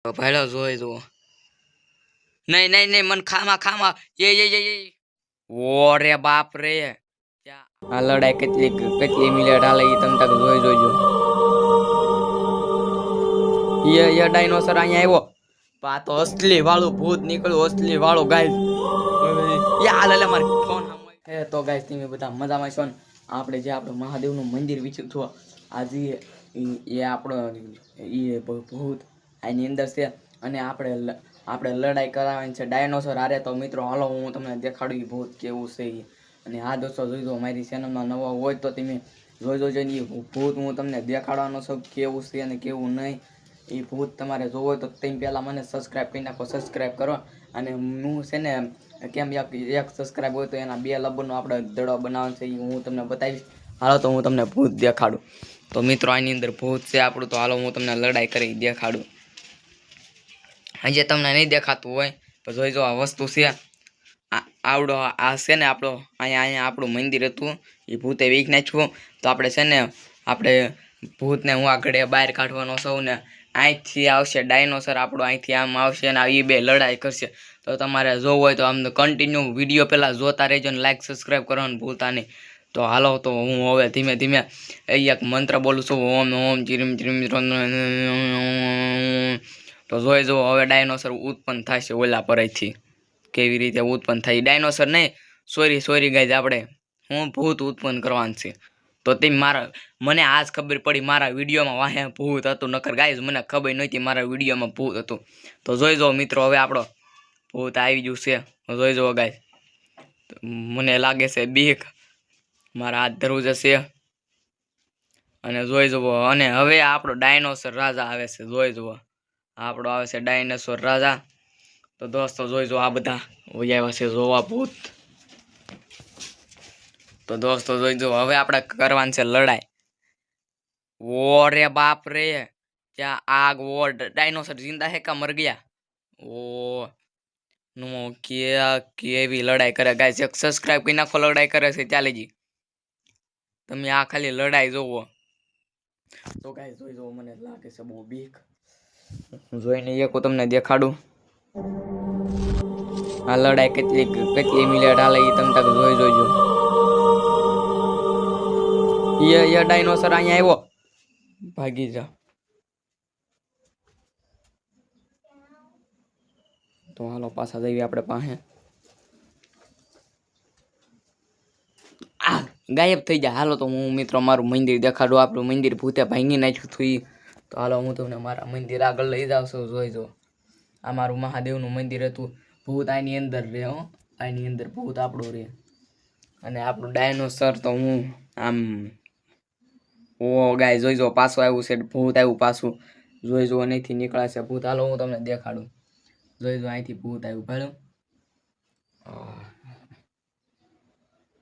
પહેલો જોઈ જુઓ. નહીં નહીં નહીં મન ખામાં એ ઓરે બાપ રે. આ લડાઈ કેટલી મિનિટ હાલે એ તમે તક જોઈ એ ડાયનોસર અહીંયા આવ્યો. આ તો અસલી વાળું ભૂત નીકળ્યું, અસલી વાળું ગાઈસ. યાર લે માર ફોન હે તો ગાઈસ તમે બધા મજામાં છો ને? આપણે જે આપણું મહાદેવનું મંદિર વિકસિત થયું આજે એ આપણો એ ભૂત આની અંદર છે અને આપણે લડાઈ કરાવવાની છે ડાયનોસર હારે. તો મિત્રો હાલો હું તમને દેખાડું ભૂત કેવું છે અને હા દોસ્તો જોઈજો મારી ચેનલમાં નવા હોય તો તમે જોઈજો જઈને એ ભૂત હું તમને દેખાડવાનો છું કેવું છે અને કેવું નહીં. એ ભૂત તમારે જોવો હોય તો તમે પહેલાં મને સબસ્ક્રાઈબ કરી નાખો, સબસ્ક્રાઈબ કરો. અને હું છે ને કેમ એક સબસ્ક્રાઈબ હોય તો એના 2 લબનો આપણે દડો બનાવવાનો છે એ હું તમને બતાવીશ. હાલો તો હું તમને ભૂત દેખાડું. તો મિત્રો આની અંદર ભૂત છે આપણું. તો હાલો હું તમને લડાઈ કરી દેખાડું. હજી તમને નહીં દેખાતું હોય તો જોઈજો આ વસ્તુ છે આવડો આ છે ને આપણો અહીંયા આપણું મંદિર હતું એ ભૂતે વીક નાખ્યું. તો આપણે છે ને આપણે ભૂતને હું આગળ બહાર કાઢવાનો છું ને અહીંથી આવશે ડાયનોસર આપણો, અહીંથી આમ આવશે અને એ બે લડાઈ કરશે. તો તમારે જોવું હોય તો આમ કન્ટિન્યુ વિડીયો પહેલાં જોતા રહેજો ને લાઈક સબસ્ક્રાઈબ કરવાનું ભૂલતા નહીં. તો હાલો તો હું હવે ધીમે ધીમે એક મંત્ર બોલું છું ઓમ ઓમ ચીરીમ ચીરીમ. તો જોઈ જુઓ હવે ડાયનોસર ઉત્પન્ન થશે ઓલા પરથી. કેવી રીતે ઉત્પન્ન થાય ડાયનોસર નહીં, સોરી ગાઈઝ, આપણે હું ભૂત ઉત્પન્ન કરવાનું છે. તો તે મને આજ ખબર પડી મારા વિડીયોમાં વાહે ભૂત હતું, નકર ગાઈઝ મને ખબર નહોતી મારા વિડીયોમાં ભૂત હતું. તો જોઈ જુઓ મિત્રો હવે આપણો ભૂત આવી ગયું છે. જોઈ જુઓ ગાઈઝ, મને લાગે છે બીક, મારા હાથ ધરવું જશે અને જોઈ જુઓ. અને હવે આપણો ડાયનોસર રાજા આવે છે. જોઈ જુઓ આપણો આવે છે ડાયનોસર રાજા. તો દોસ્તો જોઈ જો આ બધા આવ્યા છે જોવા ભૂત. તો દોસ્તો જોઈ જો હવે આપણે કરવાની છે લડાઈ. ઓરે બાપ રે, क्या आग वो डायनोसर जिंदा है का मर गया? ओ નો કેવી લડાઈ કરે ગાઈસ. એક સબસ્ક્રાઇબ કરી નાખો, લડાઈ કરે છે ચાલે જી. તમે આ ખાલી લડાઈ જોવો. તો ગાઈસ જોઈ જો મને લાગે છે બહુ બીક. જોઈને એક તમને દેખાડું આ લડાઈ કેટલી મિનિટ હાલે એ તમે તક જોઈજો. એ ડાયનોસર અહીંયા આવ્યો, ભાગી જા. તો હાલો પાછા જઈએ આપણે પાસે. આ ગાયબ થઈ જાય. હાલો તો હું મિત્રો મારું મંદિર દેખાડું. આપણું મંદિર ભૂતે ભાંગી નાખ્યું હતું. તો હાલો હું તમને મારા મંદિર આગળ લઈ જાઉં છું. જોઈજો આ મારું મહાદેવનું મંદિર હતું. ભૂત આની અંદર રહે, હો આની અંદર ભૂત આપણું રહે. અને આપણું ડાયનોસર તો હું આમ ઓ ગાય જોઈજો પાછું આવ્યું છે ભૂત, આવ્યું પાછું. જોઈજો અહીંથી નીકળાય છે ભૂત. હાલો હું તમને દેખાડું. જોઈજો અહીંથી ભૂત આવ્યું ભાડું.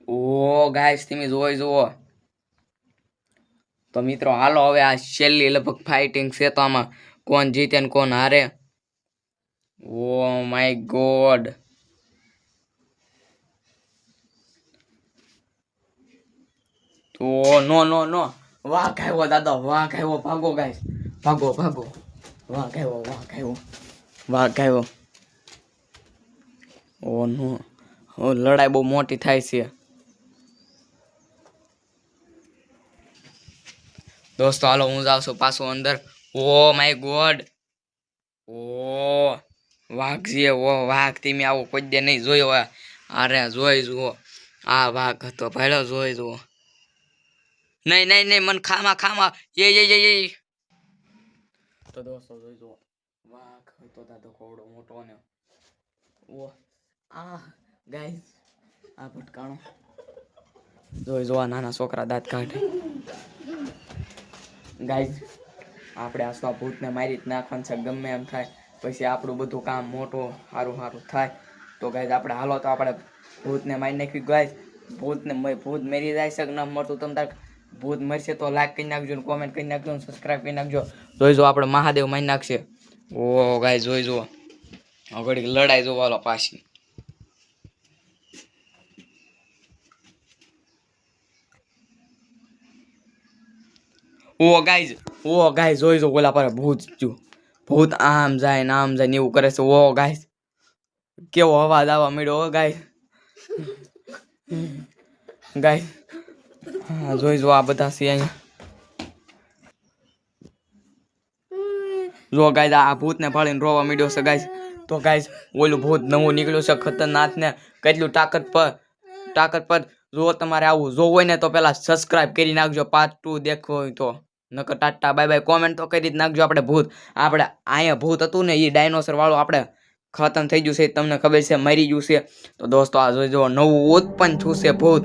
ઓ ગાઈસ તમે જોઈ જુઓ. તો મિત્રો હાલો હવે આ છેલ્લી લગભગ ફાઇટિંગ છે. તો આમાં કોણ જીતે ને કોણ હારે. Oh my God. તો નો વાઘ આવ્યો દાદા, વાઘ આવ્યો. ભાગો ગાઈસ, ભાગો. વાઘ આવ્યો. ઓ નો, લડાઈ બહુ મોટી થાય છે દોસ્તો. હાલો હું જાઉં છું પાછું અંદર. Oh my God. ઓ વાઘ છે. ઓ વાઘ તમે આવો કોઈ દે નહીં જોયો. અરે જોઈ જુઓ આ વાઘ હતો ભાઈલો. જોઈ જુઓ. નહીં મન ખામાં એ. તો દોસ્તો જોઈ જુઓ વાઘ હતો દાદો કોવડો મોટો ને. ઓ આ ગાઈસ આ ભટકાણો જોઈ જો. નાના છોકરા દાંત કાઢે. ગાઈસ આપણે આ ભૂતને મારી જ નાખવાનું છે ગમે એમ થાય. પછી આપણું બધું કામ મોટું સારું થાય. તો ગાઈસ આપણે હાલો તો આપણે ભૂતને મારી નાખી. ગાઈસ ભૂત મરી જાય છે કે ન મરતું તમે તાર. ભૂત મરશે તો લાઈક કરી નાખજો ને કોમેન્ટ કરી નાખજો ને સબસ્ક્રાઈબ કરી નાખજો. જોઈ જો આપણે મહાદેવ મારી નાખશે. ઓ ગાઈસ જોઈ જુઓ ઘડીક લડાઈ જોવા હાલો પાછી. ઓ ગાઈઝ જોઈ જો ઓલા પર ભૂત જો ભૂત આમ જાય ને આમ જાય ને એવું કરે છે. ઓ ગાઈસ કેવો અવાજ આવવા મળ્યો. ઓ ગાઈસ ગાઈસ હા જોઈ જો આ બધા છે અહીંયા. જો ગાઈસ આ ભૂતને ભાળીને રોવા મળ્યો છે ગાઈસ. તો ગાઈસ ઓલું ભૂત નવું નીકળ્યું છે ખતરનાક ને કેટલું તાકાત પર જો તમારે આવું જોવું હોય ને તો પેલા સબસ્ક્રાઇબ કરી નાખજો. પાર્ટ 2 દેખવો હોય તો. નકર ટાટા બાય બાય કોમેન્ટ તો કરી જ નાખજો. આપણે અહીંયા ભૂત હતું ને એ ડાયનોસર વાળું આપણે ખતમ થઈ ગયું છે તમને ખબર છે મરી ગયું છે. તો દોસ્તો આ જોઈ જો નવું ઉત્પન્ન થયું છે ભૂત.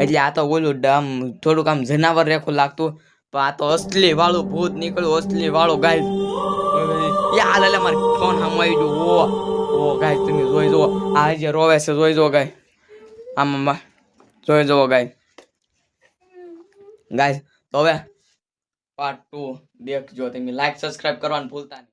એટલે આ તો ઓલું આમ થોડુંક આમ જનાવર રેખું લાગતું પણ આ તો અસલી વાળું ભૂત નીકળ્યું. અસલી વાળું ગાઈસ. યાર એટલે મારે ફોન સામે આવી ગયું. ઓ ગાઈસ તમે જોઈ જુઓ આ જે રોવે છે જોઈ જુઓ ગાઈસ. આમાં જોઈ જુઓ ગાઈસ. તો હવે પાર્ટ 2 દેખજો. તમે લાઈક સબસ્ક્રાઇબ કરવાનું ભૂલતા નહીં.